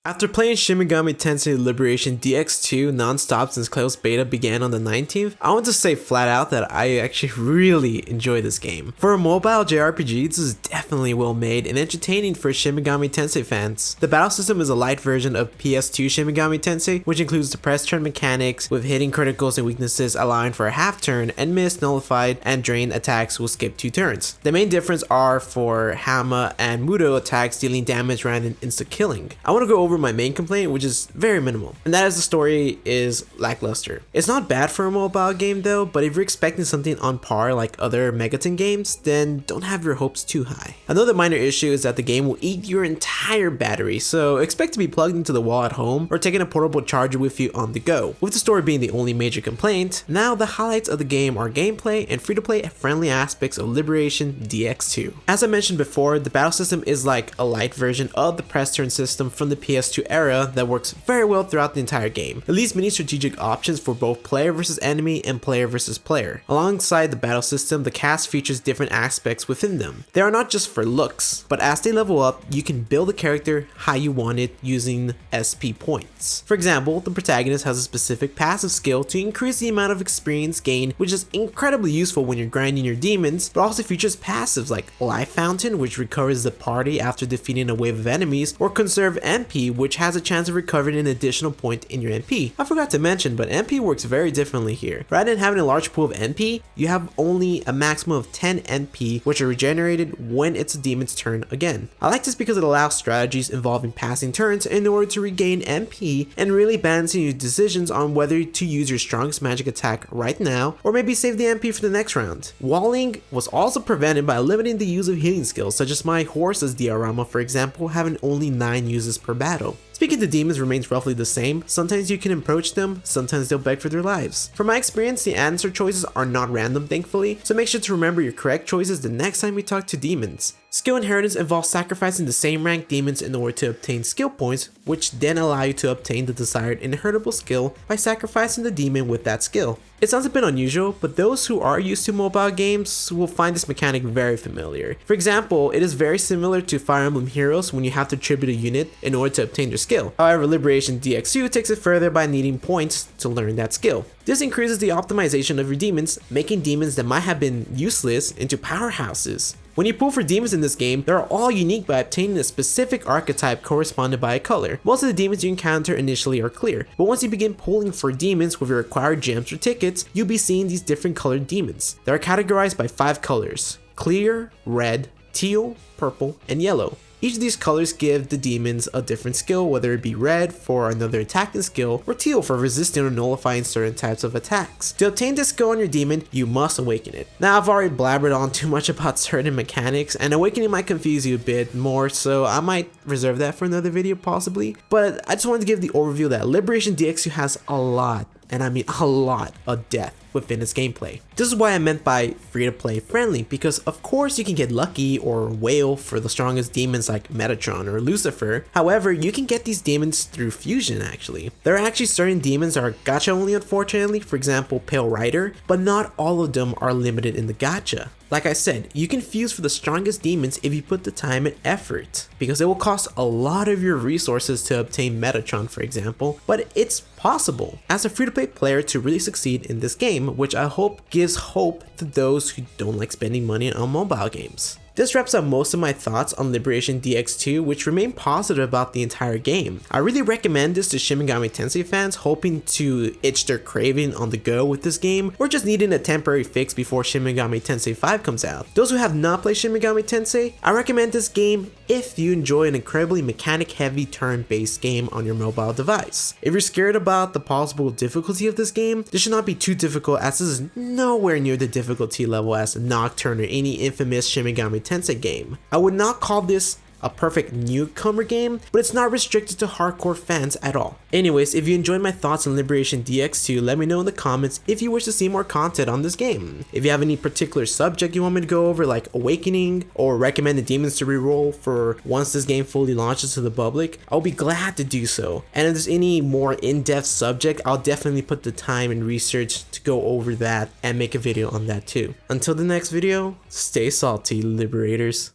After playing Shin Megami Tensei Liberation Dx2 non-stop since closed beta began on the 19th, I want to say flat out that I actually really enjoy this game. For a mobile JRPG, this is definitely well made and entertaining for Shin Megami Tensei fans. The battle system is a light version of PS2 Shin Megami Tensei, which includes the press turn mechanics with hitting criticals and weaknesses allowing for a half turn, and miss, nullified, and drain attacks will skip 2 turns. The main difference are for Hama and Mudo attacks dealing damage rather than insta-killing. I want to go over my main complaint, which is very minimal, and that is the story is lackluster. It's not bad for a mobile game though, but if you're expecting something on par like other Megaton games, then don't have your hopes too high. Another minor issue is that the game will eat your entire battery, so expect to be plugged into the wall at home or taking a portable charger with you on the go. With the story being the only major complaint, now the highlights of the game are gameplay and free-to-play friendly aspects of Liberation Dx2. As I mentioned before, the battle system is like a light version of the press turn system from the PS2 era that works very well throughout the entire game. It leaves many strategic options for both player versus enemy and player versus player. Alongside the battle system, the cast features different aspects within them. They are not just for looks, but as they level up, you can build a character how you want it using SP points. For example, the protagonist has a specific passive skill to increase the amount of experience gained, which is incredibly useful when you're grinding your demons, but also features passives like Life Fountain, which recovers the party after defeating a wave of enemies, or Conserve MP, which has a chance of recovering an additional point in your MP. I forgot to mention, but MP works very differently here. Rather than having a large pool of MP, you have only a maximum of 10 MP, which are regenerated when it's a demon's turn again. I like this because it allows strategies involving passing turns in order to regain MP and really balancing your decisions on whether to use your strongest magic attack right now or maybe save the MP for the next round. Walling was also prevented by limiting the use of healing skills, such as my horse's diorama, for example, having only 9 uses per battle. Speaking to demons remains roughly the same. Sometimes you can approach them, sometimes they'll beg for their lives. From my experience, the answer choices are not random, thankfully, so make sure to remember your correct choices the next time you talk to demons. Skill inheritance involves sacrificing the same rank demons in order to obtain skill points, which then allow you to obtain the desired inheritable skill by sacrificing the demon with that skill. It sounds a bit unusual, but those who are used to mobile games will find this mechanic very familiar. For example, it is very similar to Fire Emblem Heroes when you have to tribute a unit in order to obtain their skill. However, Liberation DX2 takes it further by needing points to learn that skill. This increases the optimization of your demons, making demons that might have been useless into powerhouses. When you pull for demons in this game, they are all unique by obtaining a specific archetype corresponded by a color. Most of the demons you encounter initially are clear, but once you begin pulling for demons with your required gems or tickets, you'll be seeing these different colored demons. They are categorized by 5 colors: clear, red, teal, purple, and yellow. Each of these colors give the demons a different skill, whether it be red for another attacking skill, or teal for resisting or nullifying certain types of attacks. To obtain this skill on your demon, you must awaken it. Now, I've already blabbered on too much about certain mechanics, and awakening might confuse you a bit more, so I might reserve that for another video possibly. But I just wanted to give the overview that Liberation DX2 has a lot, and I mean a lot, of depth within its gameplay. This is why I meant by free-to-play friendly, because of course you can get lucky or whale for the strongest demons like Metatron or Lucifer. However, you can get these demons through fusion actually. There are actually certain demons that are gacha only, unfortunately, for example Pale Rider, but not all of them are limited in the gacha. Like I said, you can fuse for the strongest demons if you put the time and effort, because it will cost a lot of your resources to obtain Metatron, for example, but it's possible as a free-to-play player to really succeed in this game, which I hope gives hope to those who don't like spending money on mobile games. This wraps up most of my thoughts on Liberation DX2, which remain positive about the entire game. I really recommend this to Shin Megami Tensei fans hoping to itch their craving on the go with this game, or just needing a temporary fix before Shin Megami Tensei 5 comes out. Those who have not played Shin Megami Tensei, I recommend this game if you enjoy an incredibly mechanic-heavy turn-based game on your mobile device. If you're scared about the possible difficulty of this game, this should not be too difficult, as this is nowhere near the difficulty level as Nocturne or any infamous Shin Megami Tensei game. I would not call this a perfect newcomer game, but it's not restricted to hardcore fans at all. Anyways, if you enjoyed my thoughts on Liberation DX2, let me know in the comments if you wish to see more content on this game. If you have any particular subject you want me to go over, like Awakening, or recommend the demons to reroll for once this game fully launches to the public, I'll be glad to do so. And if there's any more in-depth subject, I'll definitely put the time and research to go over that and make a video on that too. Until the next video, stay salty, Liberators.